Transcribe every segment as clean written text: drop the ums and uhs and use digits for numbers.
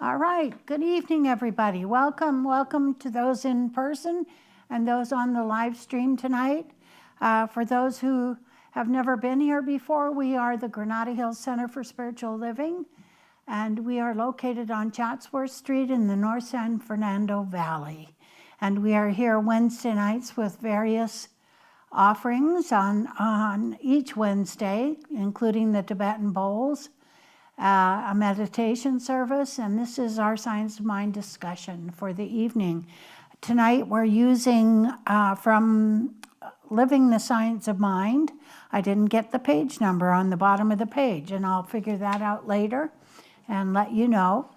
All right, good evening, everybody. Welcome to those in person and those on the live stream tonight. For those who have never been here before, we are the Granada Hills Center for Spiritual Living, and we are located on Chatsworth Street in the North San Fernando Valley. And we are here Wednesday nights with various offerings on each Wednesday, including the Tibetan bowls, a meditation service, and this is our Science of Mind discussion for the evening. Tonight we're using from Living the Science of Mind. I didn't get the page number on the bottom of the page, and I'll figure that out later and let you know.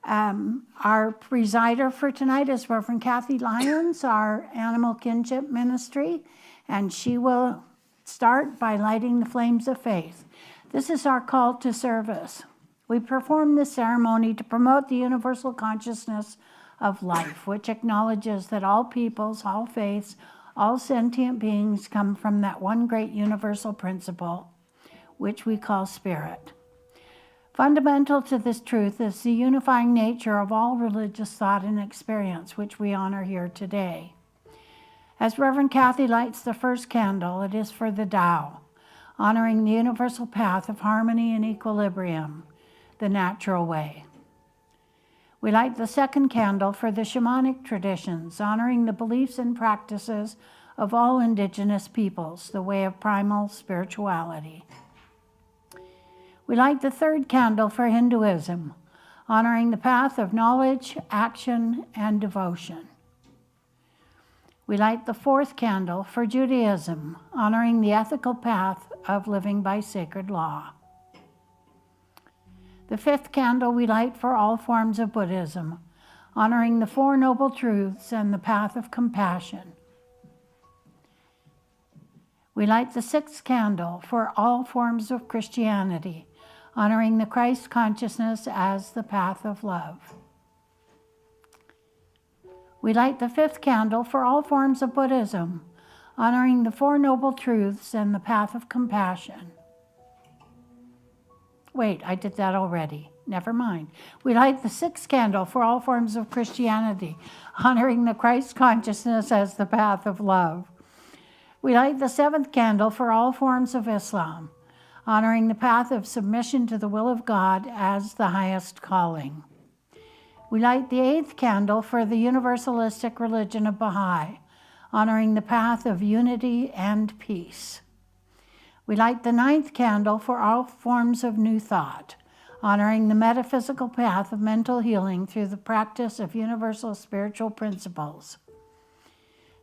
Our presider for tonight is Reverend Kathy Lyons, our Animal Kinship Ministry, and she will start by lighting the flames of faith. This is our call to service. We perform this ceremony to promote the universal consciousness of life, which acknowledges that all peoples, all faiths, all sentient beings come from that one great universal principle, which we call spirit. Fundamental to this truth is the unifying nature of all religious thought and experience, which we honor here today. As Reverend Kathy lights the first candle, it is for the Tao, honoring the universal path of harmony and equilibrium, the natural way. We light the second candle for the shamanic traditions, honoring the beliefs and practices of all indigenous peoples, the way of primal spirituality. We light the third candle for Hinduism, honoring the path of knowledge, action, and devotion. We light the fourth candle for Judaism, honoring the ethical path of living by sacred law. The fifth candle we light for all forms of Buddhism, honoring the Four Noble Truths and the path of compassion. We light the sixth candle for all forms of Christianity, honoring the Christ consciousness as the path of love. We light the fifth candle for all forms of Buddhism, honoring the Four Noble Truths and the path of compassion. Wait, I did that already. Never mind. We light the sixth candle for all forms of Christianity, honoring the Christ consciousness as the path of love. We light the seventh candle for all forms of Islam, honoring the path of submission to the will of God as the highest calling. We light the eighth candle for the universalistic religion of Baha'i, honoring the path of unity and peace. We light the ninth candle for all forms of New Thought, honoring the metaphysical path of mental healing through the practice of universal spiritual principles.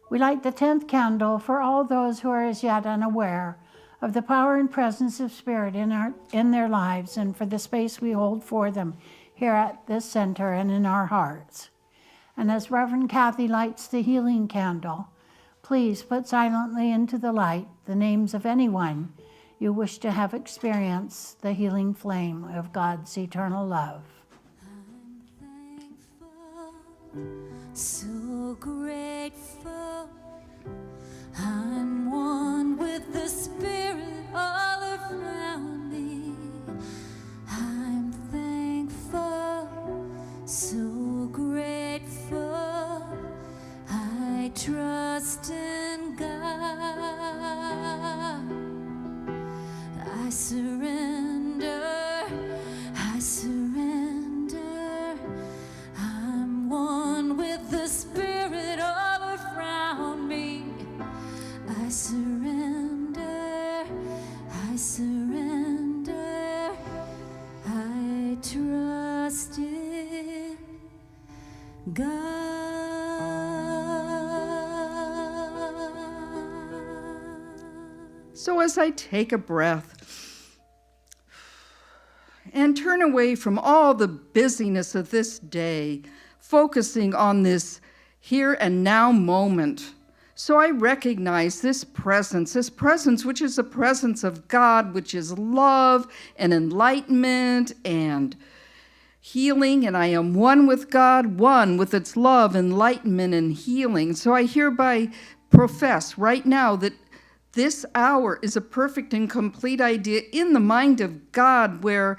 We light the 10th candle for all those who are as yet unaware of the power and presence of spirit in their lives, and for the space we hold for them here at this center and in our hearts. And as Reverend Kathy lights the healing candle, please put silently into the light the names of anyone you wish to have experienced the healing flame of God's eternal love. I'm thankful, so grateful. I'm one with the Spirit all around me. I'm thankful, so grateful. I trust in God. I surrender. I'm one with the Spirit all around me. I surrender. I trust in God. So as I take a breath and turn away from all the busyness of this day, focusing on this here and now moment, so I recognize this presence which is the presence of God, which is love and enlightenment and healing, and I am one with God, one with its love, enlightenment, and healing. So I hereby profess right now that this hour is a perfect and complete idea in the mind of God, where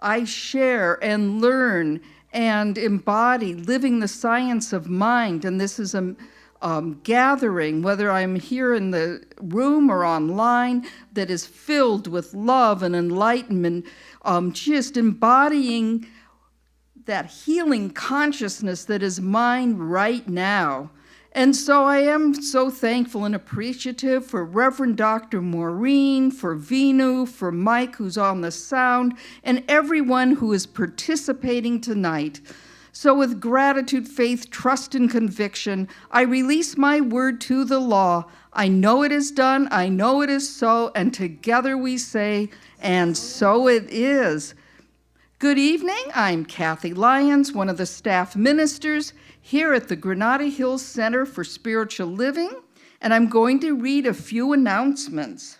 I share and learn and embody living the science of mind. And this is a gathering, whether I'm here in the room or online, that is filled with love and enlightenment, just embodying that healing consciousness that is mine right now. And so I am so thankful and appreciative for Reverend Dr. Maureen, for Vinu, for Mike, who's on the sound, and everyone who is participating tonight. So with gratitude, faith, trust, and conviction, I release my word to the law. I know it is done, I know it is so, and together we say, and so it is. Good evening, I'm Kathy Lyons, one of the staff ministers here at the Granada Hills Center for Spiritual Living, and I'm going to read a few announcements.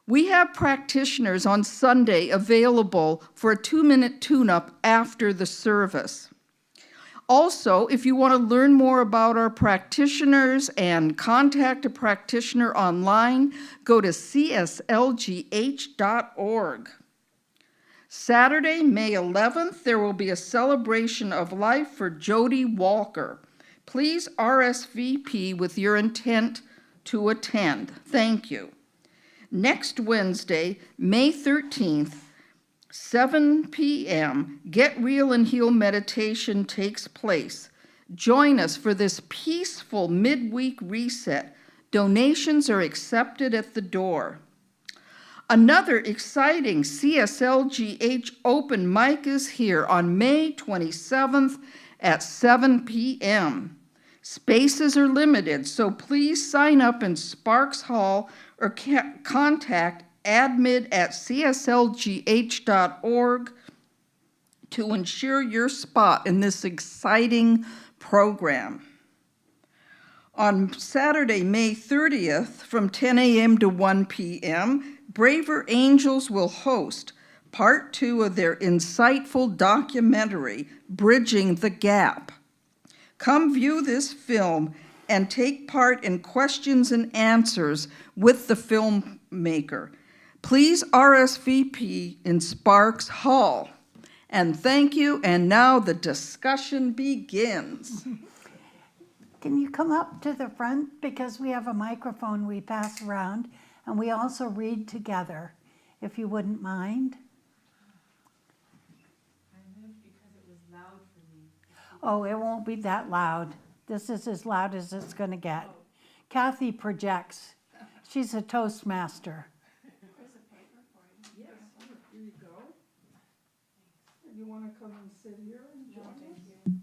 We have practitioners on Sunday available for a 2-minute tune-up after the service. Also, if you want to learn more about our practitioners and contact a practitioner online, go to cslgh.org. Saturday, May 11th, there will be a celebration of life for Jody Walker. Please RSVP with your intent to attend. Thank you. Next Wednesday, May 13th, 7 p.m., Get Real and Heal meditation takes place. Join us for this peaceful midweek reset. Donations are accepted at the door. Another exciting CSLGH open mic is here on May 27th at 7 p.m. Spaces are limited, so please sign up in Sparks Hall or contact admin@cslgh.org to ensure your spot in this exciting program. On Saturday, May 30th, from 10 a.m. to 1 p.m., Braver Angels will host part 2 of their insightful documentary, Bridging the Gap. Come view this film and take part in questions and answers with the filmmaker. Please RSVP in Sparks Hall. And thank you, and now the discussion begins. Can you come up to the front, because we have a microphone we pass around, and we also read together, if you wouldn't mind. I moved because it was loud for me. Oh, it won't be that loud. This is as loud as it's going to get. Kathy projects. She's a Toastmaster. There's a paper for you. Yes, here you go. You want to come and sit here and No, join thank us? you. If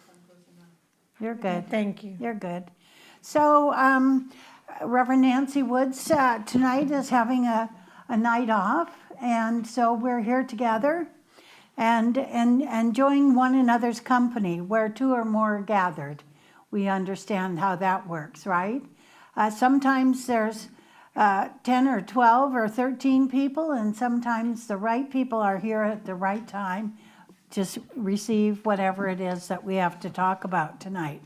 I'm close enough. You're good. Thank you. You're good. So, Reverend Nancy Woods tonight is having a night off, and so we're here together and enjoying one another's company. Where 2 or more are gathered, we understand how that works, right? Sometimes there's 10 or 12 or 13 people, and sometimes the right people are here at the right time to receive whatever it is that we have to talk about tonight.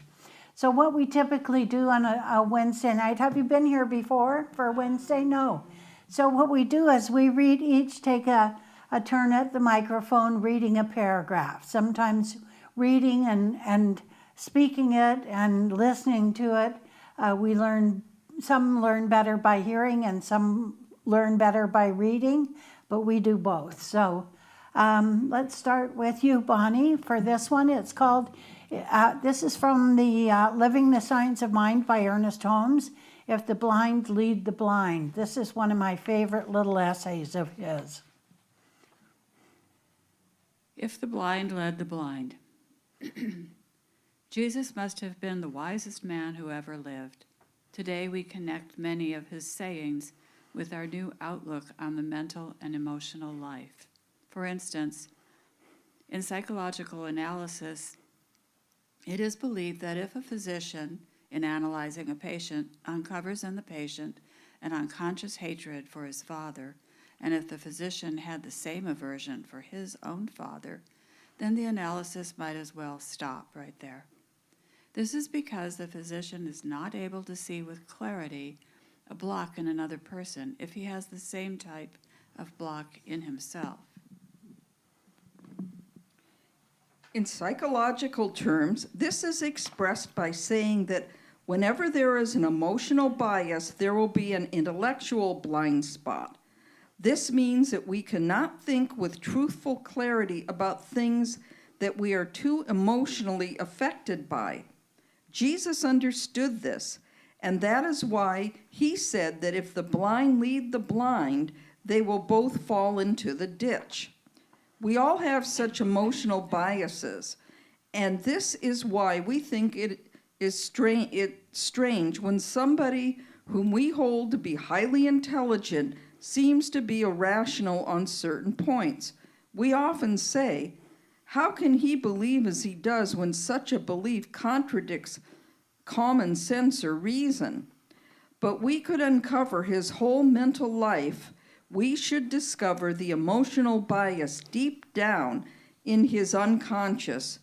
So what we typically do on a Wednesday night, have you been here before for Wednesday? No. So what we do is we each take a turn at the microphone reading a paragraph, sometimes reading and speaking it and listening to it. Some learn better by hearing and some learn better by reading, but we do both. So let's start with you, Bonnie, for this one. It's called, this is from the Living the Science of Mind by Ernest Holmes, If the Blind Lead the Blind. This is one of my favorite little essays of his. If the blind led the blind. Jesus must have been the wisest man who ever lived. Today we connect many of his sayings with our new outlook on the mental and emotional life. For instance, in psychological analysis, it is believed that if a physician, in analyzing a patient, uncovers in the patient an unconscious hatred for his father, and if the physician had the same aversion for his own father, then the analysis might as well stop right there. This is because the physician is not able to see with clarity a block in another person if he has the same type of block in himself. In psychological terms, this is expressed by saying that whenever there is an emotional bias, there will be an intellectual blind spot. This means that we cannot think with truthful clarity about things that we are too emotionally affected by. Jesus understood this, and that is why he said that if the blind lead the blind, they will both fall into the ditch. We all have such emotional biases, and this is why we think it is strange when somebody whom we hold to be highly intelligent seems to be irrational on certain points. We often say, how can he believe as he does when such a belief contradicts common sense or reason? But we could uncover his whole mental life. We should discover the emotional bias deep down in his unconscious,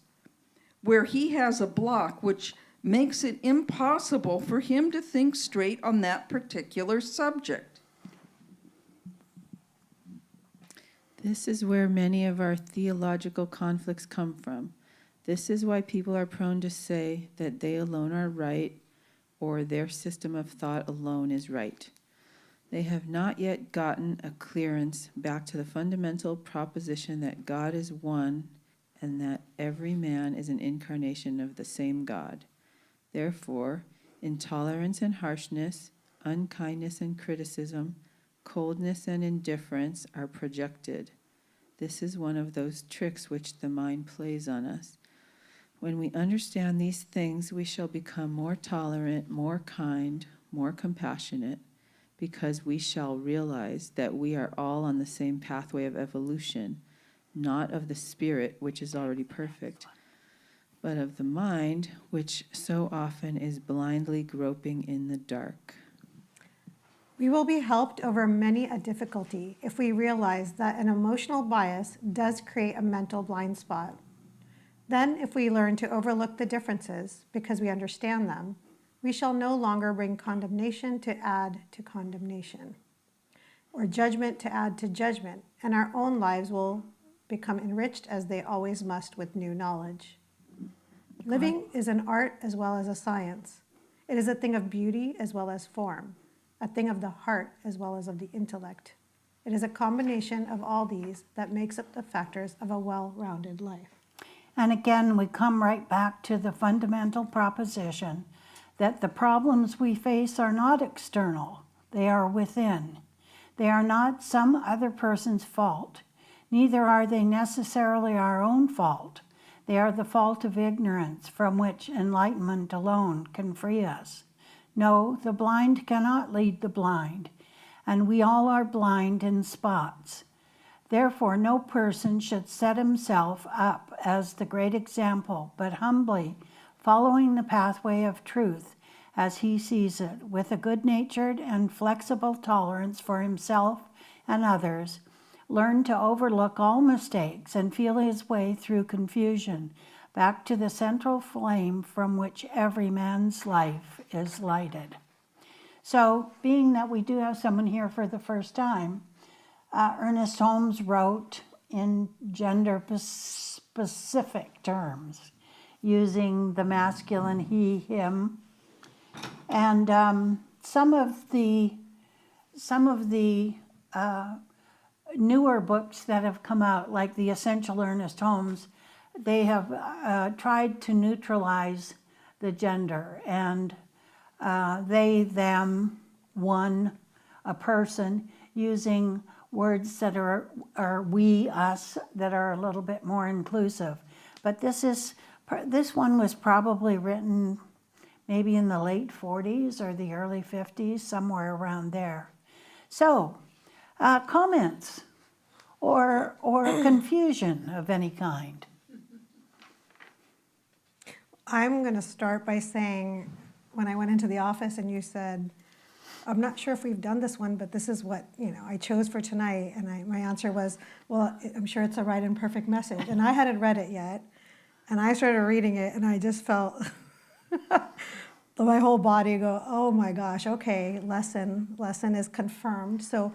where he has a block which makes it impossible for him to think straight on that particular subject. This is where many of our theological conflicts come from. This is why people are prone to say that they alone are right, or their system of thought alone is right. They have not yet gotten a clearance back to the fundamental proposition that God is one and that every man is an incarnation of the same God. Therefore, intolerance and harshness, unkindness and criticism, coldness and indifference are projected. This is one of those tricks which the mind plays on us. When we understand these things, we shall become more tolerant, more kind, more compassionate, because we shall realize that we are all on the same pathway of evolution, not of the spirit, which is already perfect, but of the mind, which so often is blindly groping in the dark. We will be helped over many a difficulty if we realize that an emotional bias does create a mental blind spot. Then, if we learn to overlook the differences because we understand them, we shall no longer bring condemnation to add to condemnation, or judgment to add to judgment, and our own lives will become enriched as they always must with new knowledge. Living is an art as well as a science. It is a thing of beauty as well as form, a thing of the heart as well as of the intellect. It is a combination of all these that makes up the factors of a well-rounded life. And again, we come right back to the fundamental proposition that the problems we face are not external, they are within. They are not some other person's fault. Neither are they necessarily our own fault. They are the fault of ignorance from which enlightenment alone can free us. No, the blind cannot lead the blind, and we all are blind in spots. Therefore, no person should set himself up as the great example, but humbly, following the pathway of truth as he sees it, with a good-natured and flexible tolerance for himself and others, learn to overlook all mistakes and feel his way through confusion back to the central flame from which every man's life is lighted. So, being that we do have someone here for the first time, Ernest Holmes wrote in gender-specific terms, using the masculine he, him, and some of the newer books that have come out, like The Essential Ernest Holmes, they have tried to neutralize the gender, and they, them, one, a person, using words that are we, us, that are a little bit more inclusive. But this one was probably written maybe in the late 40s or the early 50s, somewhere around there. So, comments or confusion of any kind? I'm going to start by saying, when I went into the office and you said, I'm not sure if we've done this one, but this is what I chose for tonight, and my answer was, well, I'm sure it's a right and perfect message. And I hadn't read it yet, and I started reading it, and I just felt my whole body go, oh my gosh, okay, lesson is confirmed. So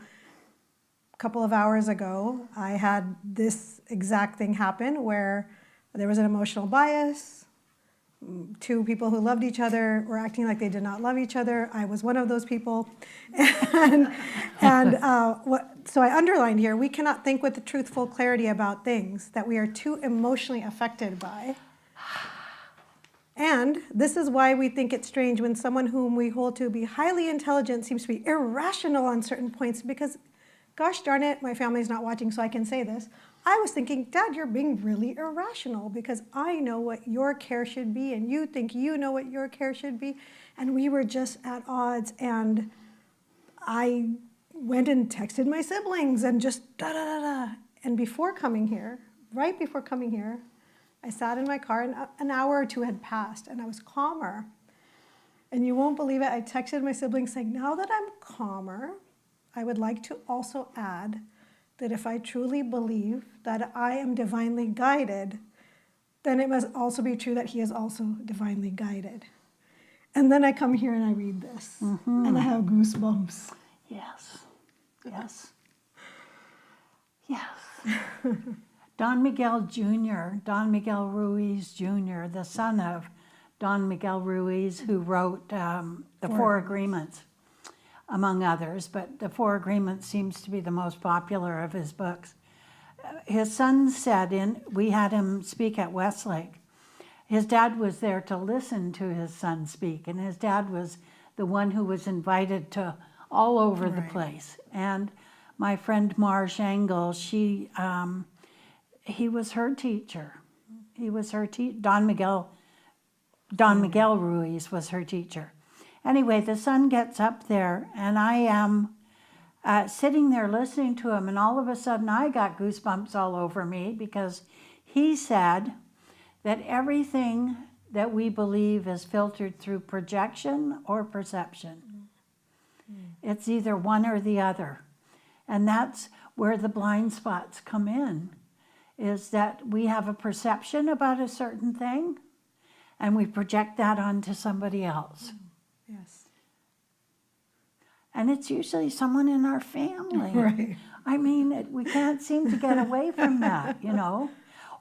a couple of hours ago, I had this exact thing happen where There was an emotional bias. Two people who loved each other were acting like they did not love each other. I was one of those people. So I underlined here, we cannot think with truthful clarity about things that we are too emotionally affected by. And this is why we think it's strange when someone whom we hold to be highly intelligent seems to be irrational on certain points, because gosh darn it, my family's not watching so I can say this. I was thinking, Dad, you're being really irrational because I know what your care should be and you think you know what your care should be. And we were just at odds, and I went and texted my siblings and just da-da-da-da. And before coming here, right before coming here, I sat in my car and an hour or two had passed and I was calmer. And you won't believe it, I texted my siblings saying, now that I'm calmer, I would like to also add that if I truly believe that I am divinely guided, then it must also be true that he is also divinely guided. And then I come here and I read this, and I have goosebumps. Yes. Yes. Yes. Don Miguel Jr., Don Miguel Ruiz Jr., the son of Don Miguel Ruiz, who wrote the Four Agreements, among others, but the Four Agreements seems to be the most popular of his books. His son said, we had him speak at Westlake. His dad was there to listen to his son speak, and his dad was the one who was invited to all over the place. And my friend Marsh Engel, he was her teacher. He was her Don Miguel Ruiz was her teacher. Anyway, the son gets up there, and I am sitting there listening to him, and all of a sudden I got goosebumps all over me, because he said that everything that we believe is filtered through projection or perception. It's either one or the other. And that's where the blind spots come in, is that we have a perception about a certain thing, and we project that onto somebody else. Yes. And it's usually someone in our family. Right. I mean, we can't seem to get away from that, you know.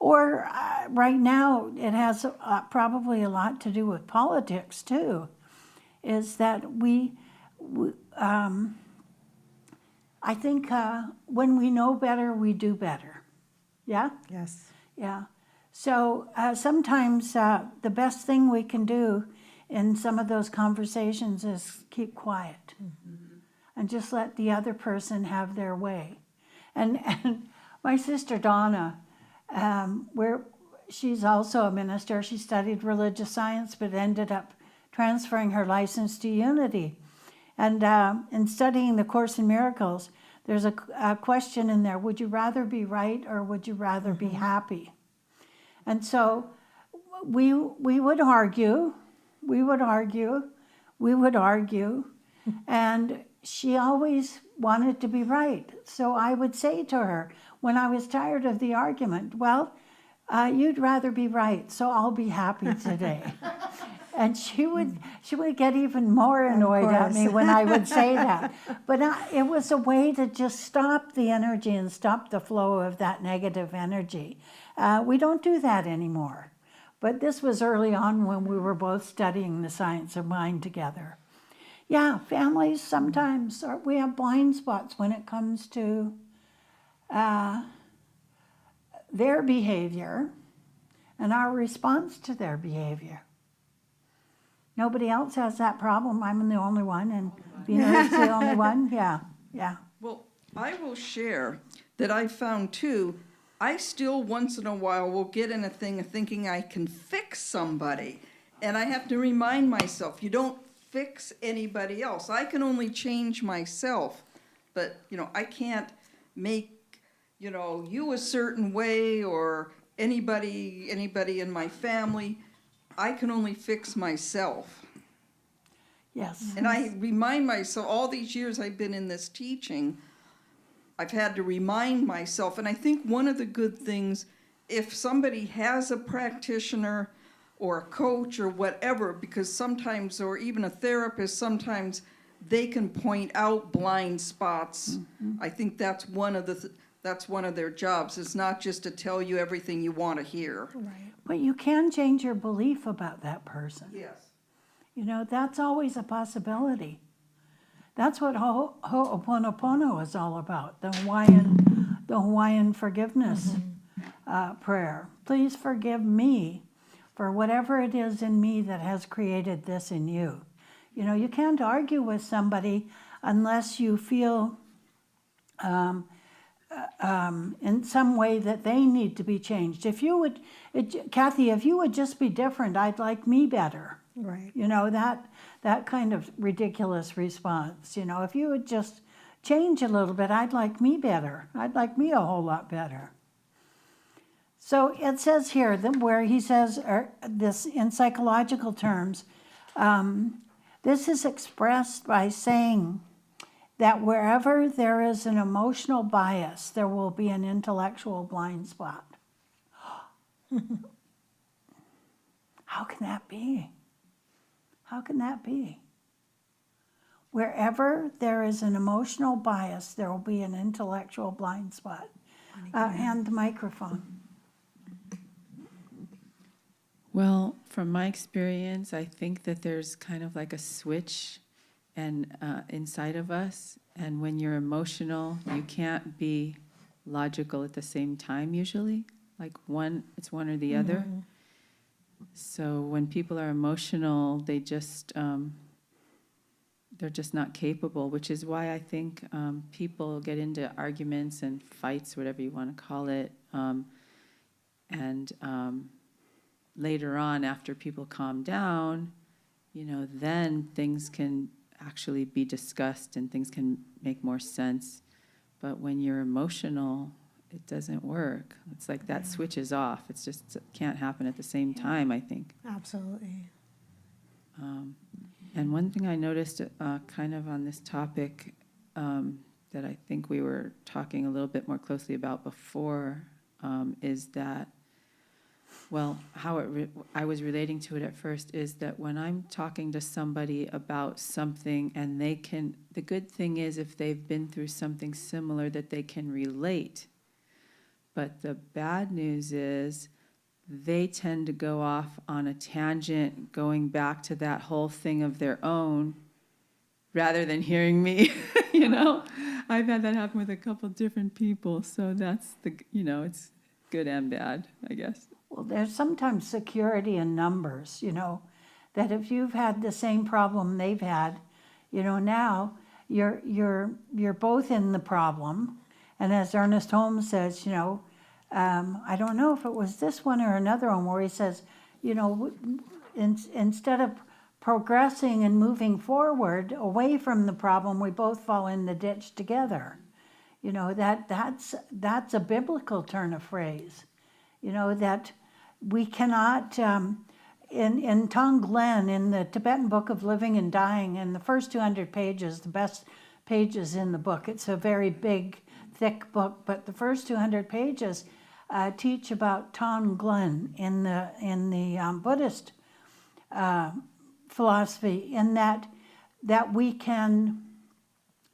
Or right now, it has probably a lot to do with politics too, is that I think when we know better, we do better. Yeah? Yes. Yeah. So sometimes the best thing we can do in some of those conversations is keep quiet and just let the other person have their way. And my sister Donna, she's also a minister. She studied religious science, but ended up transferring her license to Unity. And in studying the Course in Miracles, there's a question in there: would you rather be right or would you rather be happy? And so we would argue, and she always wanted to be right. So I would say to her, when I was tired of the argument, well, you'd rather be right, so I'll be happy today. And she would get even more annoyed at me when I would say that. But it was a way to just stop the energy and stop the flow of that negative energy. We don't do that anymore. But this was early on when we were both studying the science of mind together. Yeah, families sometimes, we have blind spots when it comes to their behavior and our response to their behavior. Nobody else has that problem. I'm the only one, and Vina's the only one. Yeah. Well, I will share that I found too, I still once in a while will get in a thing of thinking I can fix somebody. And I have to remind myself, you don't fix anybody else. I can only change myself. But, I can't make, you a certain way, or anybody in my family. I can only fix myself. Yes. And I remind myself, all these years I've been in this teaching, I've had to remind myself. And I think one of the good things, if somebody has a practitioner or a coach or whatever, because sometimes, or even a therapist, sometimes they can point out blind spots. I think that's one of the That's one of their jobs. It's not just to tell you everything you want to hear. Right. But you can change your belief about that person. Yes. You know, that's always a possibility. That's what Ho'oponopono is all about, the Hawaiian forgiveness prayer. Please forgive me for whatever it is in me that has created this in you. You know, you can't argue with somebody unless you feel in some way that they need to be changed. If you would, Kathy, if you would just be different, I'd like me better. Right. You know, that kind of ridiculous response. You know, if you would just change a little bit, I'd like me better. I'd like me a whole lot better. So it says here that where he says this in psychological terms, this is expressed by saying that wherever there is an emotional bias, there will be an intellectual blind spot. How can that be? How can that be? Wherever there is an emotional bias, there will be an intellectual blind spot. Hand the microphone. Well, from my experience, I think that there's kind of like a switch and inside of us, and when you're emotional, you can't be logical at the same time usually. Like it's one or the other. So when people are emotional, they just they're just not capable, which is why I think people get into arguments and fights, whatever you want to call it, and later on, after people calm down, you know, then things can actually be discussed and things can make more sense. But when you're emotional, it doesn't work. It's like that switch is off. It's just it can't happen at the same time, I think. Absolutely. And one thing I noticed kind of on this topic that I think we were talking a little bit more closely about before is that, well, how I was relating to it at first is that when I'm talking to somebody about something and the good thing is if they've been through something similar that they can relate. But the bad news is they tend to go off on a tangent going back to that whole thing of their own rather than hearing me, you know? I've had that happen with a couple different people, so that's it's good and bad, I guess. Well, there's sometimes security in numbers, you know, that if you've had the same problem they've had, you know, now you're both in the problem. And as Ernest Holmes says, you know, I don't know if it was this one or another one where he says, you know, instead of progressing and moving forward away from the problem, we both fall in the ditch together. You know, that's a biblical turn of phrase. You know, that we cannot, in Tonglen, in the Tibetan Book of Living and Dying, in the first 200 pages, the best pages in the book, it's a very big, thick book, but the first 200 pages teach about Tonglen in the Buddhist philosophy, in that we can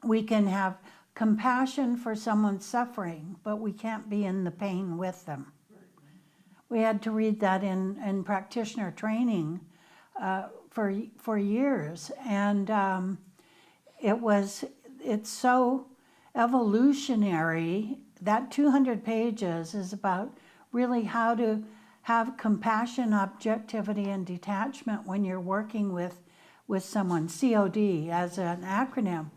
have compassion for someone's suffering, but we can't be in the pain with them. We had to read that in practitioner training for years, and it's so evolutionary. That 200 pages is about really how to have compassion, objectivity, and detachment when you're working with someone. COD as an acronym,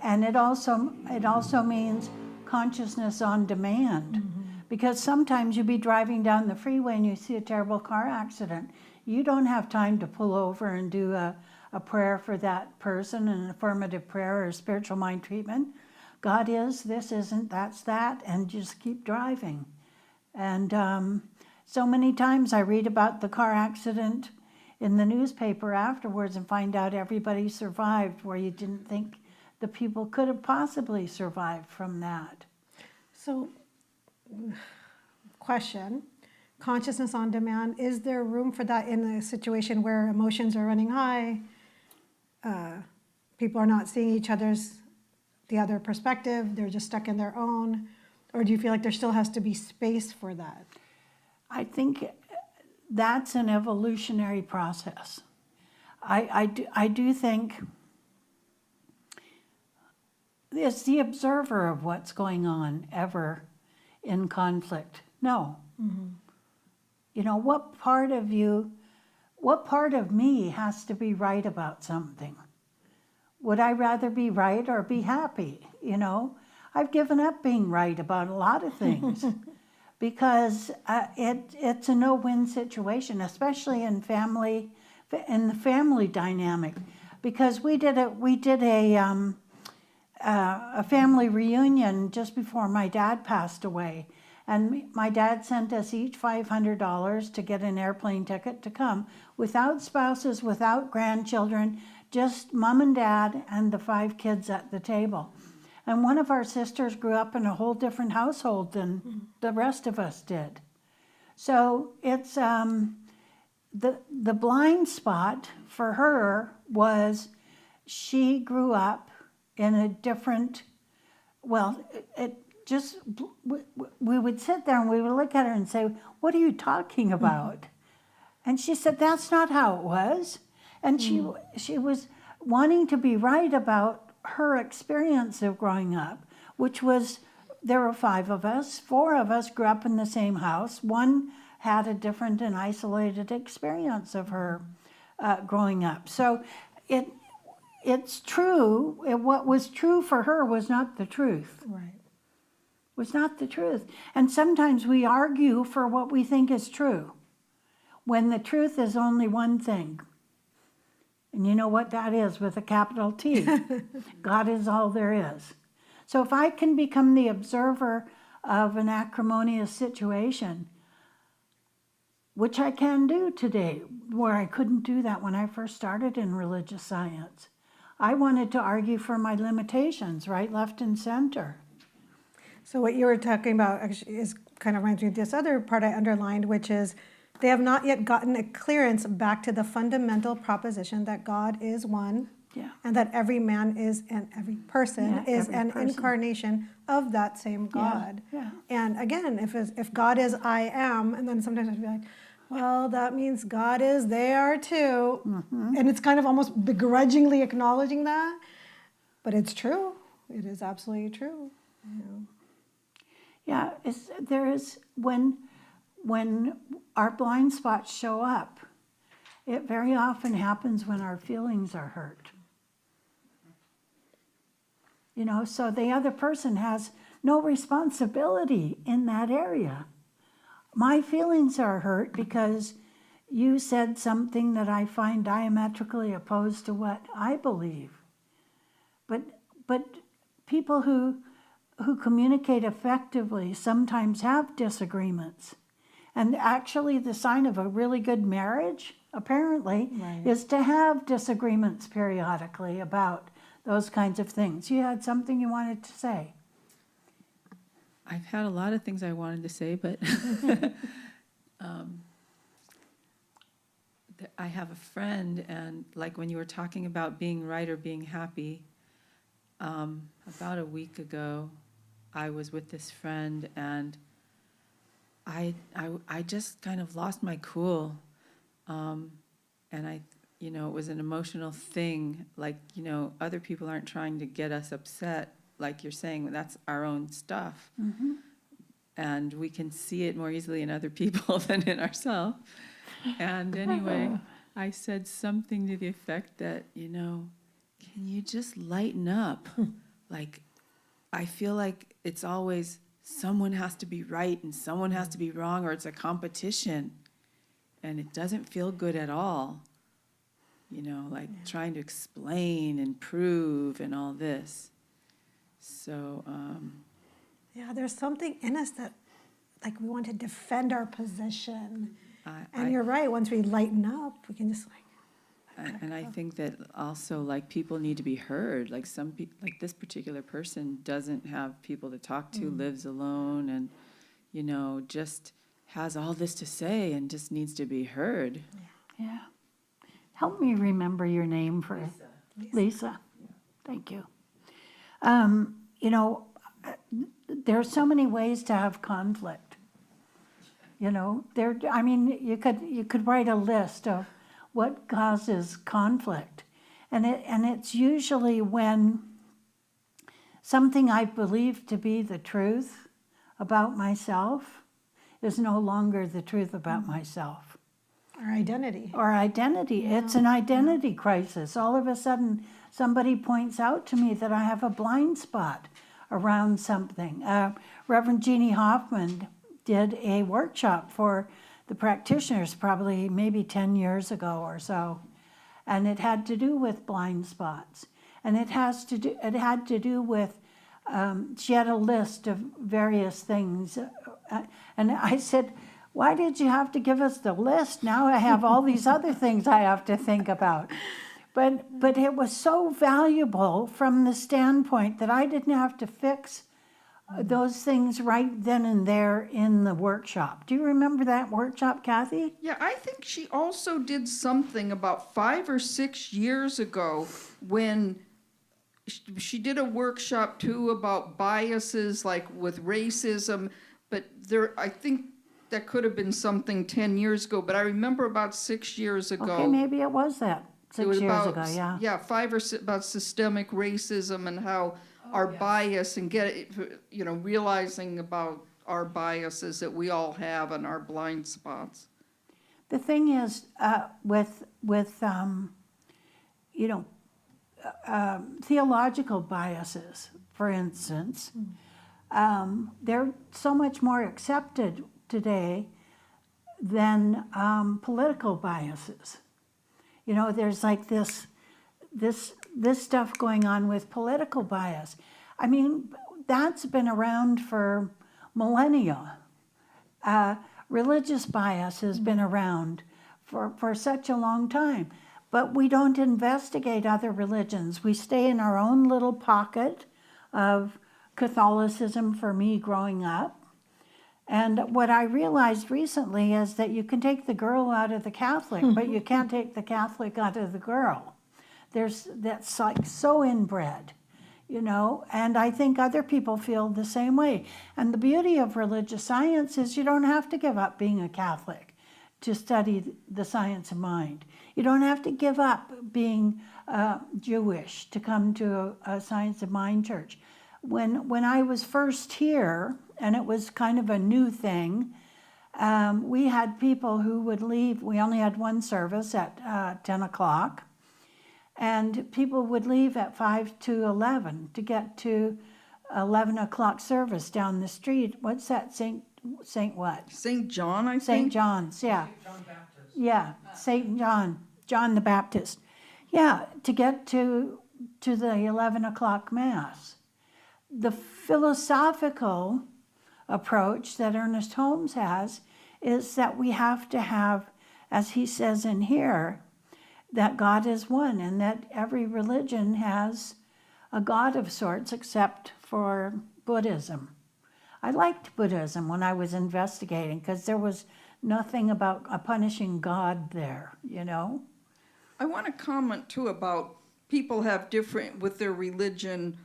and it also means consciousness on demand. Mm-hmm. Because sometimes you'll be driving down the freeway and you see a terrible car accident. You don't have time to pull over and do a prayer for that person, an affirmative prayer or spiritual mind treatment. God is, this isn't, that's that, and just keep driving. And so many times I read about the car accident in the newspaper afterwards and find out everybody survived, where you didn't think the people could have possibly survived from that. So, question, consciousness on demand, is there room for that in a situation where emotions are running high, people are not seeing the other perspective, they're just stuck in their own, Or do you feel like there still has to be space for that? I think that's an evolutionary process. I do think is the observer of what's going on ever in conflict? No. You know, what part of me has to be right about something? Would I rather be right or be happy? You know, I've given up being right about a lot of things because it's a no-win situation, especially in the family dynamic. Because we did a family reunion just before my dad passed away. And my dad sent us each $500 to get an airplane ticket to come, without spouses, without grandchildren, just mom and dad and the 5 kids at the table. And one of our sisters grew up in a whole different household than the rest of us did. So it's the blind spot for her was she grew up in a different, well, we would sit there and we would look at her and say, what are you talking about? And she said, that's not how it was. And she was wanting to be right about her experience of growing up, which was, there were 5 of us, 4 of us grew up in the same house. One had a different and isolated experience of her growing up. So it's true. What was true for her was not the truth. Right. Was not the truth. And sometimes we argue for what we think is true, when the truth is only one thing. And you know what that is with a capital T. God is all there is. So if I can become the observer of an acrimonious situation, which I can do today, where I couldn't do that when I first started in religious science. I wanted to argue for my limitations, right, left, and center. So what you were talking about actually is kind of reminds me of this other part I underlined, which is they have not yet gotten a clearance back to the fundamental proposition that God is one, and that every man is and every person is an incarnation of that same God. And again, if God is I am, and then sometimes I'd be like, well, that means God is there too. And it's kind of almost begrudgingly acknowledging that, but it's true. It is absolutely true. Yeah, there is, when our blind spots show up, it very often happens when our feelings are hurt. You know, so the other person has no responsibility in that area. My feelings are hurt because you said something that I find diametrically opposed to what I believe. But people who communicate effectively sometimes have disagreements. And actually the sign of a really good marriage, apparently, is to have disagreements periodically about those kinds of things. You had something you wanted to say. I've had a lot of things I wanted to say, but I have a friend, and like when you were talking about being right or being happy, about a week ago, I was with this friend, and I just kind of lost my cool, and it was an emotional thing. Like, other people aren't trying to get us upset, like you're saying. That's our own stuff, and we can see it more easily in other people than in ourselves. And anyway, I said something to the effect that, can you just lighten up? Like, I feel like it's always someone has to be right and someone has to be wrong, or it's a competition. And it doesn't feel good at all. Trying to explain and prove and all this. So, there's something in us that, like, we want to defend our position. And you're right, once we lighten up, we can just and I think that also, like, people need to be heard. Like like this particular person doesn't have people to talk to, lives alone, and, just has all this to say and just needs to be heard. Yeah. Help me remember your name for Lisa. Thank you. there's so many ways to have conflict. You know, I mean, you could write a list of what causes conflict. And it's usually when something I believe to be the truth about myself is no longer the truth about myself. Our identity. Or identity. It's an identity crisis. All of a sudden, somebody points out to me that I have a blind spot around something. Reverend Jeannie Hoffman did a workshop for the practitioners probably maybe 10 years ago or so. And it had to do with blind spots. And it had to do with, she had a list of various things. And I said, why did you have to give us the list? Now I have all these other things I have to think about. But it was so valuable from the standpoint that I didn't have to fix those things right then and there in the workshop. Do you remember that workshop, Kathy? Yeah, I think she also did something about 5 or 6 years ago when she did a workshop too about biases, like with racism, but I think that could have been something 10 years ago, but I remember about 6 years ago. Okay, maybe it was that, 6 years ago, yeah. Yeah, 5 or 6, about systemic racism and how our bias and realizing about our biases that we all have and our blind spots. The thing is, with theological biases, for instance, they're so much more accepted today than political biases. You know, there's like this stuff going on with political bias. I mean, that's been around for millennia. Religious bias has been around for such a long time. But we don't investigate other religions. We stay in our own little pocket of Catholicism for me growing up. And what I realized recently is that you can take the girl out of the Catholic, but you can't take the Catholic out of the girl. That's like so inbred, you know, and I think other people feel the same way. And the beauty of religious science is you don't have to give up being a Catholic to study the science of mind. You don't have to give up being Jewish to come to a science of mind church. When I was first here, and it was kind of a new thing, we had people who would leave. We only had one service at 10 o'clock. And people would leave at 5 to 11 to get to 11 o'clock service down the street. What's that, Saint what? St. John, I think? St. John's, yeah. St. John Baptist. Yeah, St. John the Baptist. Yeah, to get to the 11 o'clock Mass. The philosophical approach that Ernest Holmes has is that we have to have, as he says in here, that God is one and that every religion has a God of sorts except for Buddhism. I liked Buddhism when I was investigating because there was nothing about a punishing God there, you know? I want to comment too about people have different, with their religion,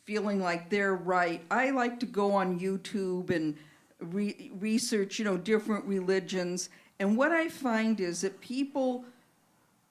feeling like they're right. I like to go on YouTube and research, different religions. And what I find is that people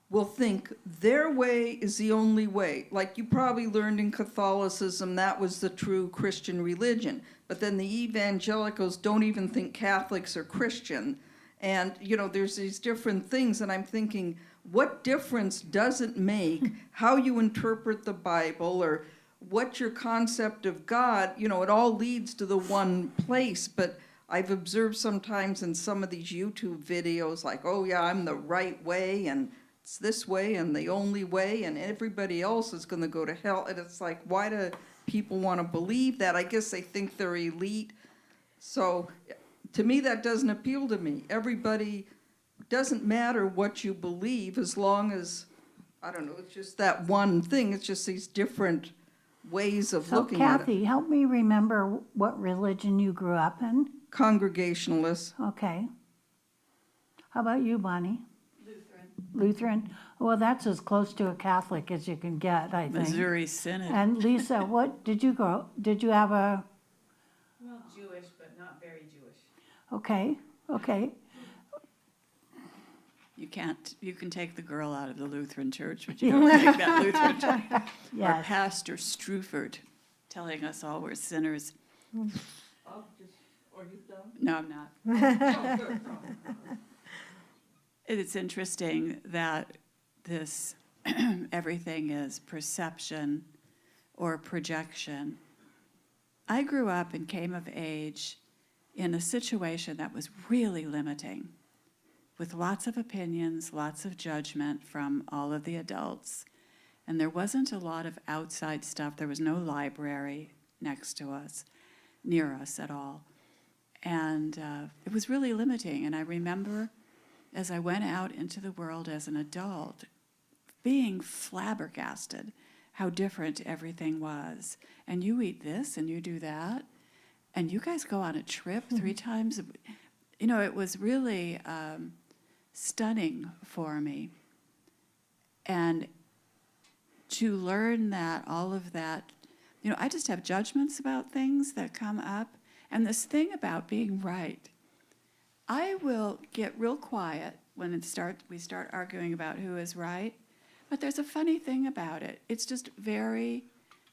will think their way is the only way. Like you probably learned in Catholicism, that was the true Christian religion. But then the evangelicals don't even think Catholics are Christian. And, there's these different things. And I'm thinking, what difference does it make how you interpret the Bible or what your concept of God, it all leads to the one place. But I've observed sometimes in some of these YouTube videos, like, oh yeah, I'm the right way, and it's this way and the only way, and everybody else is going to go to hell. And it's like, why do people want to believe that? I guess they think they're elite. So to me, that doesn't appeal to me. Everybody, doesn't matter what you believe as long as, I don't know, it's just that one thing. It's just these different ways of looking at it. Kathy, help me remember what religion you grew up in. Congregationalists. Okay. How about you, Bonnie? Lutheran. Well, that's as close to a Catholic as you can get, I think. Missouri Synod. And Lisa, what did you have a? Well, Jewish, but not very Jewish. Okay. You can take the girl out of the Lutheran church, but you don't take that Lutheran church. Or Yes. Pastor Struford telling us all we're sinners. Are you done? No, I'm not. Oh, good. It's interesting that this everything is perception or projection. I grew up and came of age in a situation that was really limiting, with lots of opinions, lots of judgment from all of the adults. And there wasn't a lot of outside stuff. There was no library next to us, near us at all. And it was really limiting. And I remember as I went out into the world as an adult, being flabbergasted how different everything was. And you eat this and you do that. And you guys go on a trip 3 times. You know, it was really stunning for me. And to learn that all of that, you know, I just have judgments about things that come up. And this thing about being right, I will get real quiet when we start arguing about who is right. But there's a funny thing about it. It's just very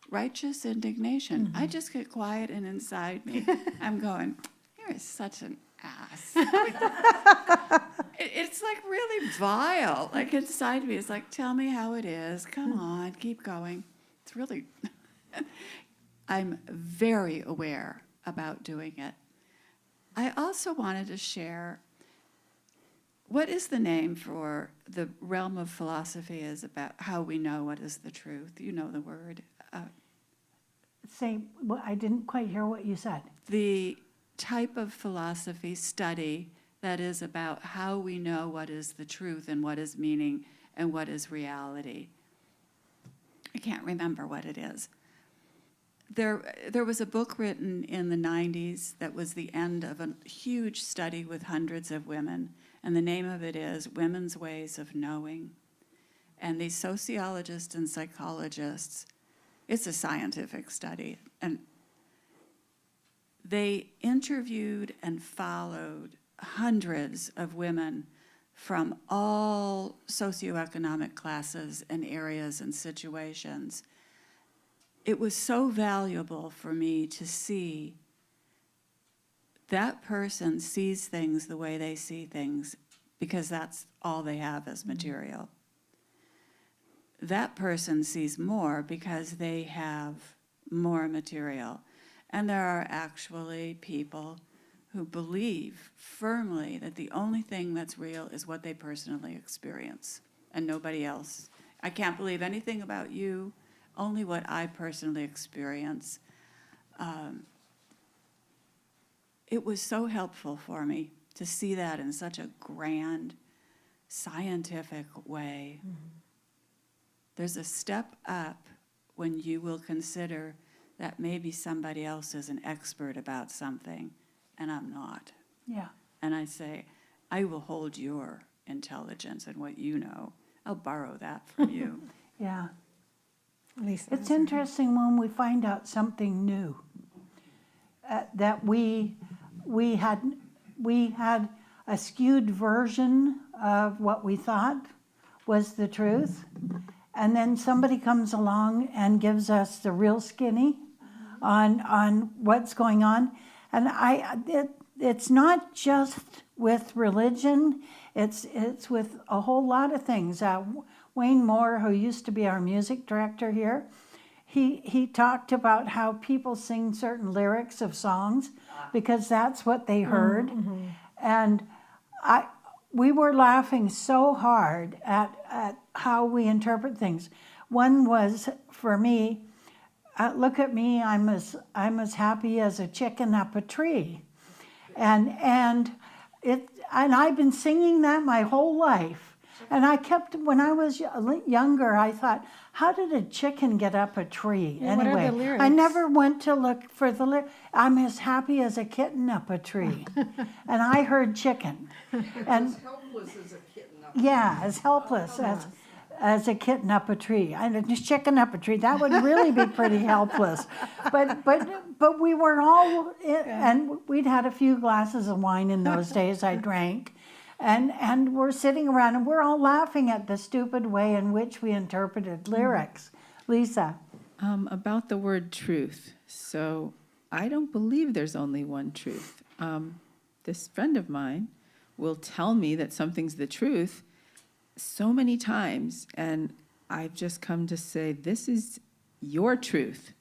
righteous indignation. I just get quiet, and inside me, I'm going, you're such an ass. It's like really vile. Like inside me, it's like, tell me how it is. Come on, keep going. It's really, I'm very aware about doing it. I also wanted to share, what is the name for the realm of philosophy is about how we know what is the truth? You know the word. I didn't quite hear what you said. The type of philosophy study that is about how we know what is the truth and what is meaning and what is reality. I can't remember what it is. There was a book written in the 90s that was the end of a huge study with hundreds of women, and the name of it is Women's Ways of Knowing. And these sociologists and psychologists, it's a scientific study, and they interviewed and followed hundreds of women from all socioeconomic classes and areas and situations. It was so valuable for me to see that person sees things the way they see things because that's all they have as material. That person sees more because they have more material. And there are actually people who believe firmly that the only thing that's real is what they personally experience and nobody else. I can't believe anything about you, only what I personally experience. It was so helpful for me to see that in such a grand, scientific way. Mm-hmm. There's a step up when you will consider that maybe somebody else is an expert about something, and I'm not. Yeah. And I say, I will hold your intelligence and what you know. I'll borrow that from you. Yeah. Lisa. It's interesting when we find out something new that we had a skewed version of what we thought was the truth, and then somebody comes along and gives us the real skinny on what's going on. And it's not just with religion, it's with a whole lot of things. Wayne Moore, who used to be our music director here, he talked about how people sing certain lyrics of songs because that's what they heard. Mm-hmm. And we were laughing so hard at how we interpret things. One was, for me, look at me, I'm as happy as a chicken up a tree. And I've been singing that my whole life. And when I was younger, I thought, how did a chicken get up a tree? Yeah, what are the lyrics? I never went to look for the lyrics. I'm as happy as a kitten up a tree. And I heard chicken. And as helpless as a kitten up Yeah, as helpless as a kitten up a tree, and a chicken up a tree. That would really be pretty helpless. But we were all, and we'd had a few glasses of wine in those days. I drank, and we're sitting around, and we're all laughing at the stupid way in which we interpreted lyrics. Lisa. About the word truth. So I don't believe there's only one truth. This friend of mine will tell me that something's the truth so many times, and I've just come to say, this is your truth.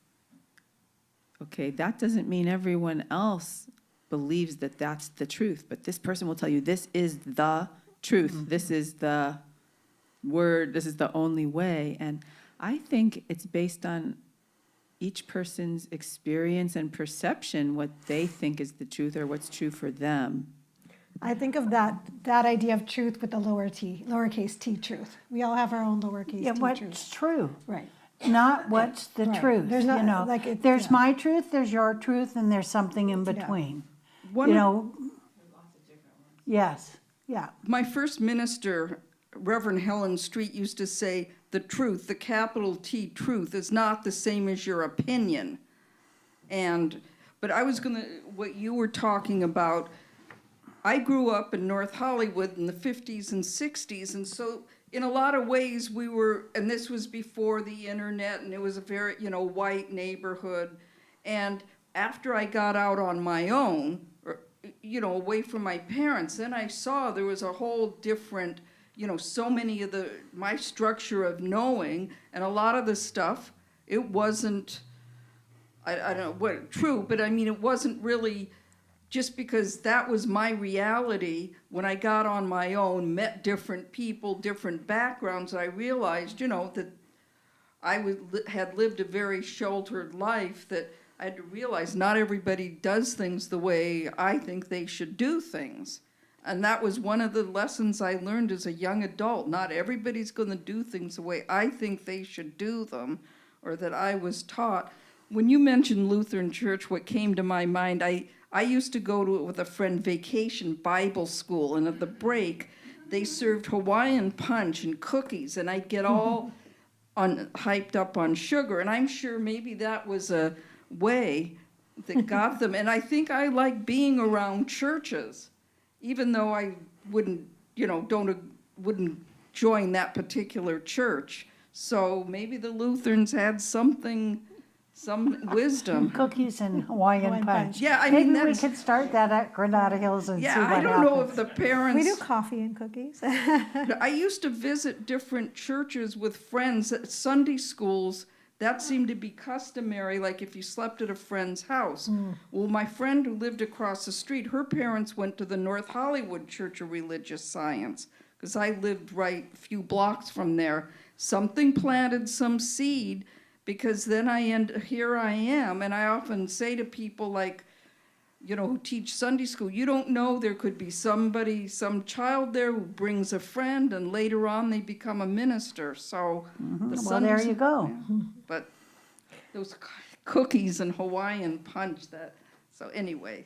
Okay, that doesn't mean everyone else believes that that's the truth, but this person will tell you this is the truth. Mm-hmm. This is the word, this is the only way. And I think it's based on each person's experience and perception, what they think is the truth or what's true for them. I think of that idea of truth with the lowercase t truth. We all have our own lowercase t truth. What's true. Right. Not what's the truth. There's not, there's my truth, there's your truth, and there's something in between. Yes, yeah. My first minister, Reverend Helen Street, used to say, the truth, the capital T truth, is not the same as your opinion. But I was what you were talking about, I grew up in North Hollywood in the 50s and 60s, and so in a lot of ways we were, and this was before the internet, and it was a very, white neighborhood. And after I got out on my own, away from my parents, then I saw there was a whole different, so many of my structure of knowing, and a lot of the stuff, it wasn't, I don't know what, true, but I mean, it wasn't really, just because that was my reality. When I got on my own, met different people, different backgrounds, I realized, that I had lived a very sheltered life, that I had to realize not everybody does things the way I think they should do things. And that was one of the lessons I learned as a young adult. Not everybody's going to do things the way I think they should do them, or that I was taught. When you mentioned Lutheran Church, what came to my mind, I used to go to it with a friend, Vacation Bible School, and at the break, they served Hawaiian punch and cookies, and I'd get all hyped up on sugar, and I'm sure maybe that was a way that got them. And I think I like being around churches, even though I wouldn't join that particular church. So maybe the Lutherans had some wisdom. Cookies and Hawaiian punch. Yeah, I mean, maybe we could start that at Granada Hills and see what happens. Yeah, I don't know if the parents... We do coffee and cookies. I used to visit different churches with friends at Sunday schools. That seemed to be customary, like if you slept at a friend's house. Well, my friend who lived across the street, her parents went to the North Hollywood Church of Religious Science, because I lived right a few blocks from there. Something planted some seed, because then here I am, and I often say to people like, who teach Sunday school, you don't know, there could be some child there who brings a friend, and later on they become a minister. So, well, there you go. Yeah. But those cookies and Hawaiian punch, so anyway.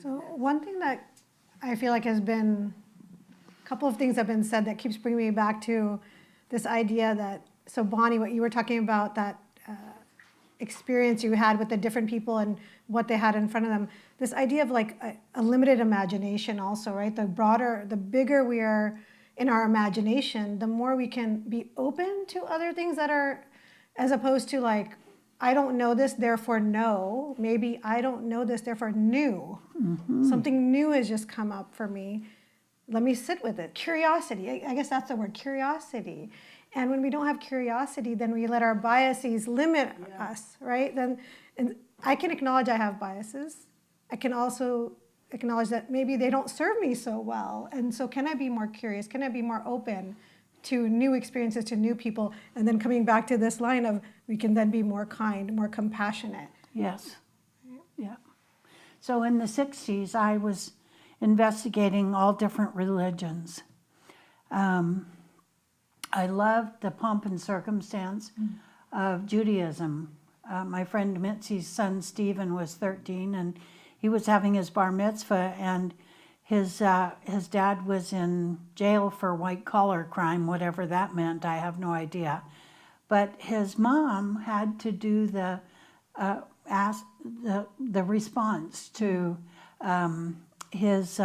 So one thing that I feel like has been, a couple of things have been said that keeps bringing me back to this idea that, so Bonnie, what you were talking about, that experience you had with the different people and what they had in front of them, this idea of like a limited imagination also, right? The bigger we are in our imagination, the more we can be open to other things that are, as opposed to like, I don't know this, therefore no. Maybe I don't know this, therefore new. Mm-hmm. Something new has just come up for me. Let me sit with it. Curiosity, I guess that's the word, curiosity. And when we don't have curiosity, then we let our biases limit us, right? And I can acknowledge I have biases. I can also acknowledge that maybe they don't serve me so well. And so can I be more curious? Can I be more open to new experiences, to new people? And then coming back to this line of, we can then be more kind, more compassionate. Yes, yeah. So in the 60s, I was investigating all different religions. I loved the pomp and circumstance of Judaism. My friend Mitzi's son, Stephen, was 13, and he was having his bar mitzvah, and his dad was in jail for white collar crime, whatever that meant. I have no idea. But his mom had to do the response to his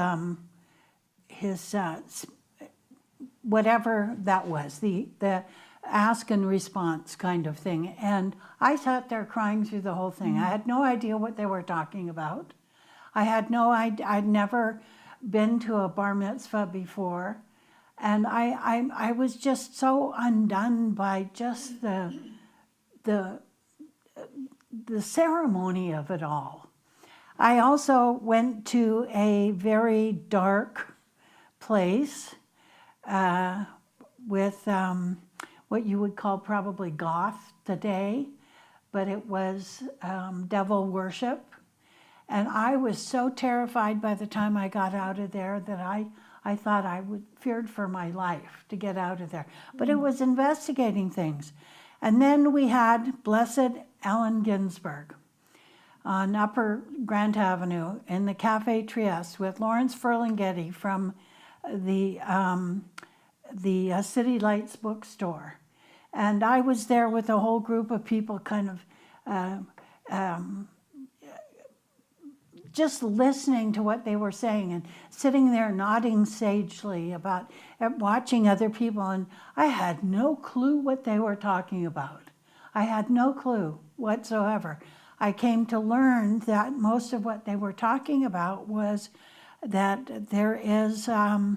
whatever that was, the ask and response kind of thing. And I sat there crying through the whole thing. I had no idea what they were talking about. I had no idea. I'd never been to a bar mitzvah before. And I was just so undone by just the ceremony of it all. I also went to a very dark place with what you would call probably goth today, but it was devil worship. And I was so terrified by the time I got out of there that I thought I feared for my life to get out of there. But it was investigating things. And then we had Blessed Allen Ginsberg on Upper Grant Avenue in the Cafe Trieste with Lawrence Ferlinghetti from the City Lights bookstore. And I was there with a whole group of people kind of just listening to what they were saying and sitting there nodding sagely about watching other people. And I had no clue what they were talking about. I had no clue whatsoever. I came to learn that most of what they were talking about was that there is a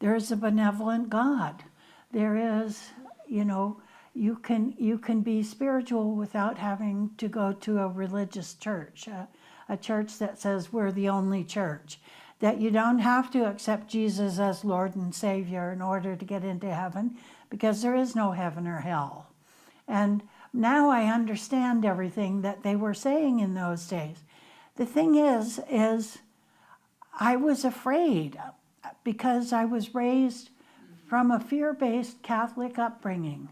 benevolent God. There is, you can be spiritual without having to go to a religious church, a church that says we're the only church, that you don't have to accept Jesus as Lord and Savior in order to get into heaven, because there is no heaven or hell. And now I understand everything that they were saying in those days. The thing is I was afraid because I was raised from a fear-based Catholic upbringing.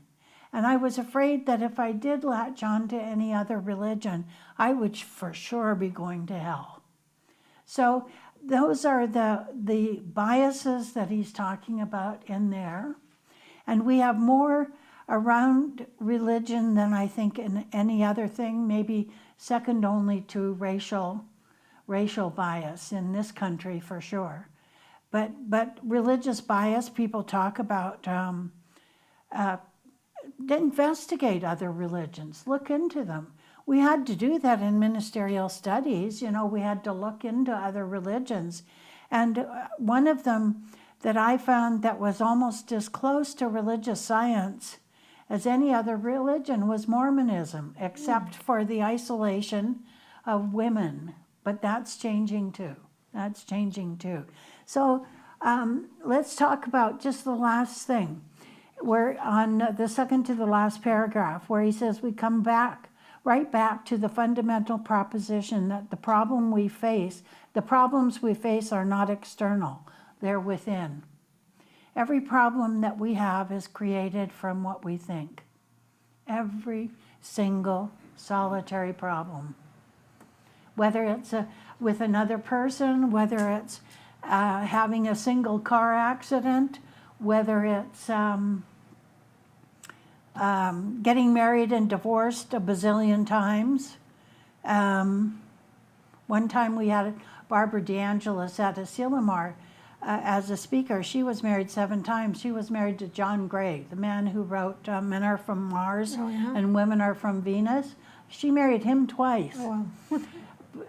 And I was afraid that if I did latch on to any other religion, I would for sure be going to hell. So those are the biases that he's talking about in there. And we have more around religion than I think in any other thing, maybe second only to racial bias in this country for sure. But religious bias, people talk about investigate other religions, look into them. We had to do that in ministerial studies. We had to look into other religions. And one of them that I found that was almost as close to religious science as any other religion was Mormonism, except for the isolation of women. But that's changing too. That's changing too. So let's talk about just the last thing. We're on the second to the last paragraph where he says we come right back to the fundamental proposition that the problems we face are not external, they're within. Every problem that we have is created from what we think. Every single solitary problem. Whether it's with another person, whether it's having a single car accident, whether it's getting married and divorced a bazillion times. One time we had Barbara DeAngelis at a Silomar as a speaker. She was married 7 times. She was married to John Gray, the man who wrote Men Are From Mars and Women Are From Venus. She married him twice. Oh, wow.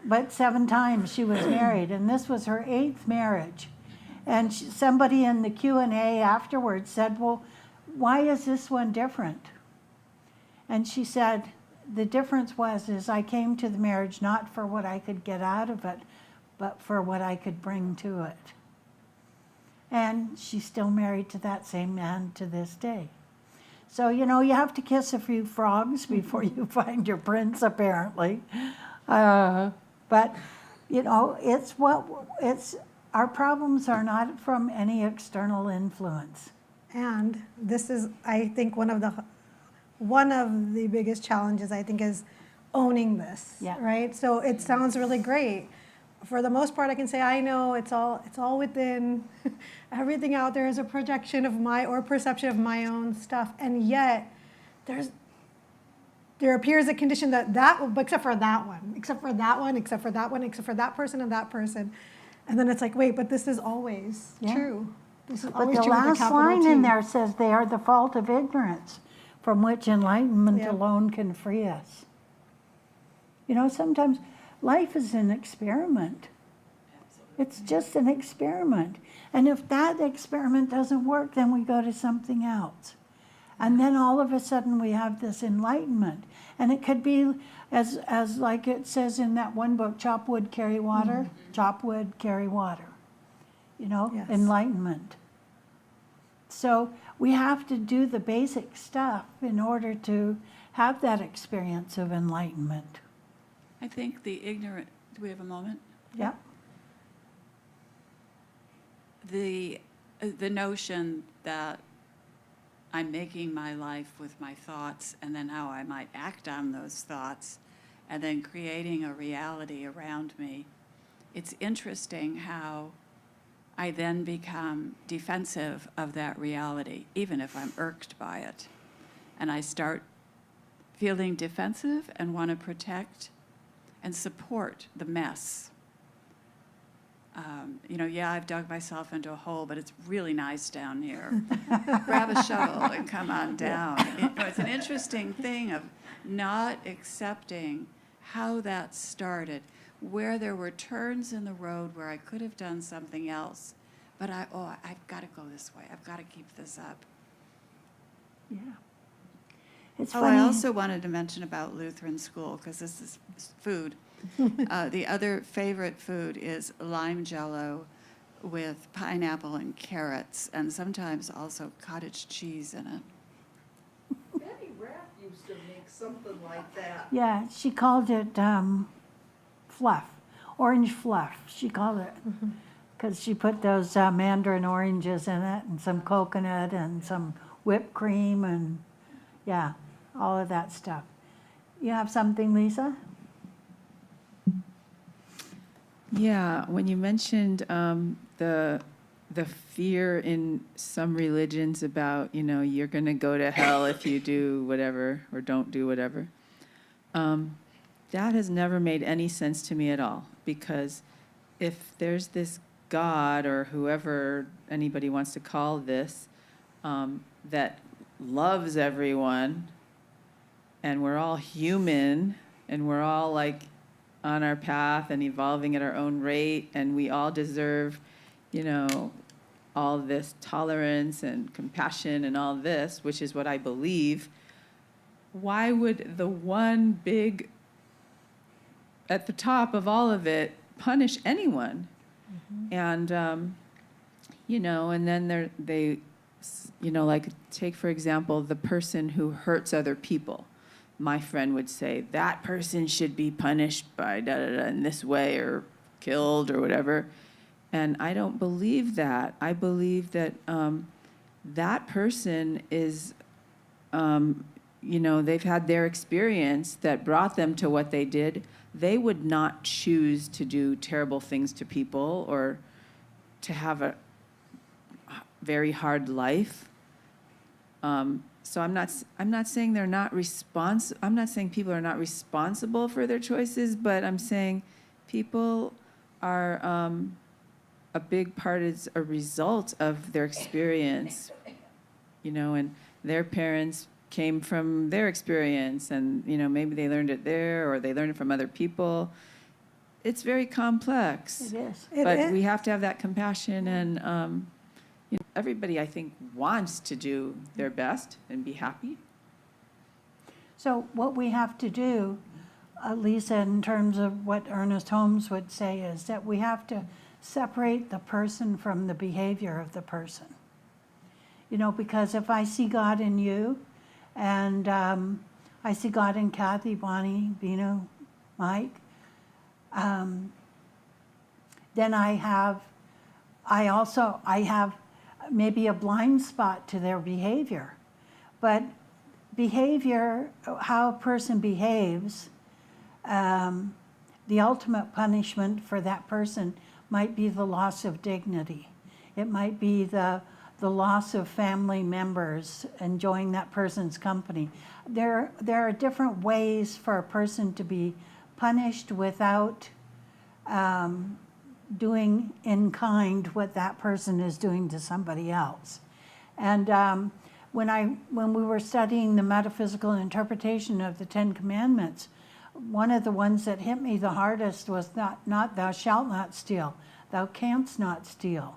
But 7 times she was married, and this was her 8th marriage. And somebody in the Q&A afterwards said, well, why is this one different? And she said, the difference is I came to the marriage not for what I could get out of it, but for what I could bring to it. And she's still married to that same man to this day. So, you have to kiss a few frogs before you find your prince, apparently. But, our problems are not from any external influence. And this is, I think, one of the biggest challenges, I think, is owning this, right? So it sounds really great, for the most part, I can say I know it's all within. Everything out there is a projection of my or perception of my own stuff, and yet there appears a condition except for that one, except for that one, except for that one, except for that person and that person, and then it's like, wait, but this is always true. This is But always the true with a last capital line T. in there says they are the fault of ignorance, from which enlightenment Yeah. alone can free us. You know, sometimes life is an experiment. It's just an experiment. And if that experiment doesn't work, then we go to something else. And then all of a sudden we have this enlightenment. And it could be as like it says in that one book, chop wood, carry water, chop wood, carry water. You know, Yes. enlightenment. So we have to do the basic stuff in order to have that experience of enlightenment. I think the ignorant, do we have a moment? Yeah. The notion that I'm making my life with my thoughts and then how I might act on those thoughts and then creating a reality around me, it's interesting how I then become defensive of that reality, even if I'm irked by it. And I start feeling defensive and want to protect and support the mess. I've dug myself into a hole, but it's really nice down here. Grab a shovel and come on down. It's an interesting thing of not accepting how that started, where there were turns in the road where I could have done something else, but I've got to go this way. I've got to keep this up. Yeah. It's Oh, funny. I also wanted to mention about Lutheran school, because this is food. The other favorite food is lime jello with pineapple and carrots, and sometimes also cottage cheese in it. Betty Rapp used to make something like that. Yeah, she called it fluff, orange fluff. She called it because she put those mandarin oranges in it and some coconut and some whipped cream and yeah, all of that stuff. You have something, Lisa? Yeah, when you mentioned the fear in some religions about, you're going to go to hell if you do whatever or don't do whatever, that has never made any sense to me at all. Because if there's this God or whoever anybody wants to call this that loves everyone, and we're all human, and we're all like on our path and evolving at our own rate, and we all deserve, all this tolerance and compassion and all this, which is what I believe, why would the one big, at the top of all of it, punish anyone? And, and then like take, for example, the person who hurts other people. My friend would say, that person should be punished by da-da-da in this way or killed or whatever. And I don't believe that. I believe that that person is, they've had their experience that brought them to what they did. They would not choose to do terrible things to people or to have a very hard life. So I'm not saying they're not I'm not saying people are not responsible for their choices, but I'm saying people are a big part is a result of their experience, and their parents came from their experience, and maybe they learned it there or they learned it from other people. It's very complex. It is. But we have to have that compassion, and everybody, I think, wants to do their best and be happy. So what we have to do, Lisa, in terms of what Ernest Holmes would say, is that we have to separate the person from the behavior of the person. Because if I see God in you, and I see God in Kathy, Bonnie, Bino, Mike, then I have maybe a blind spot to their behavior. But behavior, how a person behaves, the ultimate punishment for that person might be the loss of dignity. It might be the loss of family members enjoying that person's company. There are different ways for a person to be punished without doing in kind what that person is doing to somebody else. And when we were studying the metaphysical interpretation of the Ten Commandments, one of the ones that hit me the hardest was not thou shalt not steal, thou canst not steal.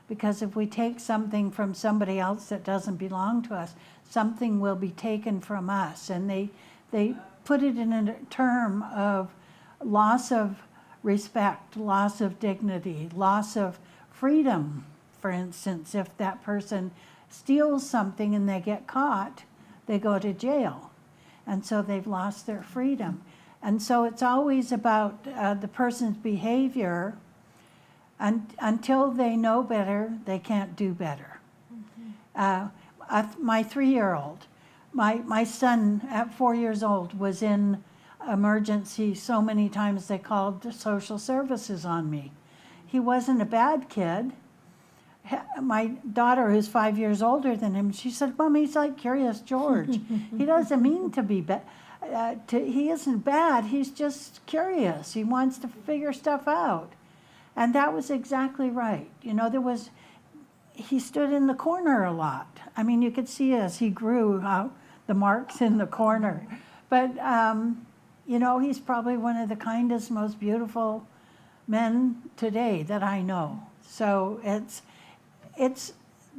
Because if we take something from somebody else that doesn't belong to us, something will be taken from us. And they put it in a term of loss of respect, loss of dignity, loss of freedom. For instance, if that person steals something and they get caught, they go to jail. And so they've lost their freedom. And so it's always about the person's behavior. Until they know better, they can't do better. My 3-year-old, my son at 4 years old was in emergency so many times they called the social services on me. He wasn't a bad kid. My daughter, who's 5 years older than him, she said, "Mom, he's like Curious George. He doesn't mean to be bad. He isn't bad. He's just curious. He wants to figure stuff out." And that was exactly right. You know, he stood in the corner a lot. I mean, you could see as he grew out the marks in the corner. But, you know, he's probably one of the kindest, most beautiful men today that I know. So it's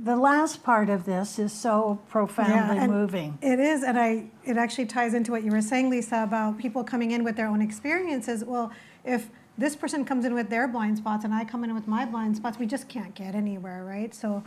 the last part of this is so profoundly and moving. It is, and it actually ties into what you were saying, Lisa, about people coming in with their own experiences. Well, if this person comes in with their blind spots and I come in with my blind spots, we just can't get anywhere, right? So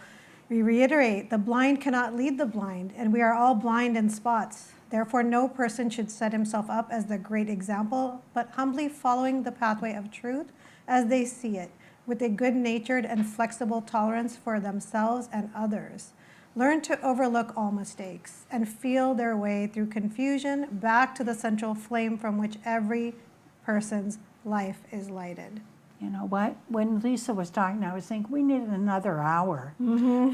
we reiterate, the blind cannot lead the blind, and we are all blind in spots. Therefore, no person should set himself up as the great example, but humbly following the pathway of truth as they see it, with a good-natured and flexible tolerance for themselves and others. Learn to overlook all mistakes and feel their way through confusion back to the central flame from which every person's life is lighted. You know what? When Lisa was talking, I was thinking we needed another hour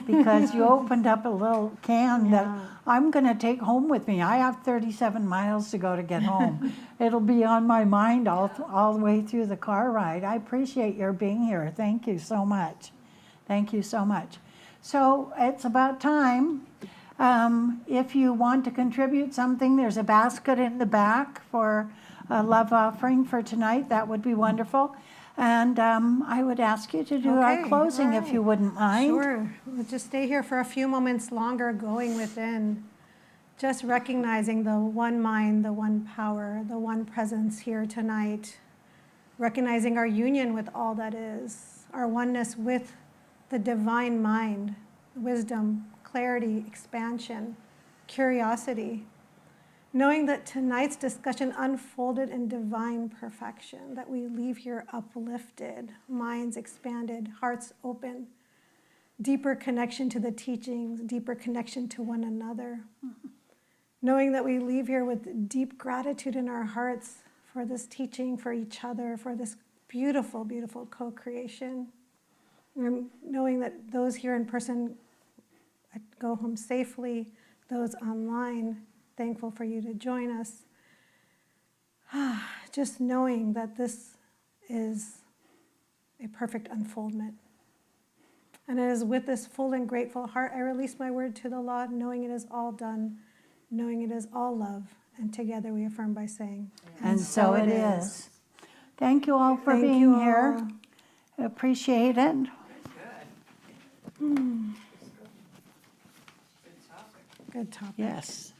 because you opened up a little can that I'm going to take home with me. I have 37 miles to go to get home. It'll be on my mind all the way through the car ride. I appreciate your being here. Thank you so much. Thank you so much. So it's about time. If you want to contribute something, there's a basket in the back for a love offering for tonight. That would be wonderful. And I would ask you to do our closing if you wouldn't mind. Sure. We'll just stay here for a few moments longer, going within, just recognizing the one mind, the one power, the one presence here tonight, recognizing our union with all that is, our oneness with the divine mind, wisdom, clarity, expansion, curiosity. Knowing that tonight's discussion unfolded in divine perfection, that we leave here uplifted, minds expanded, hearts open, deeper connection to the teachings, deeper connection to one another. Knowing that we leave here with deep gratitude in our hearts for this teaching, for each other, for this beautiful, beautiful co-creation. And knowing that those here in person go home safely, those online, thankful for you to join us. Just knowing that this is a perfect unfoldment. And it is with this full and grateful heart I release my word to the Lord, knowing it is all done, knowing it is all love. And together we affirm by saying, and so it is. Thank you all for being here. Appreciate it. Good topic. Yes.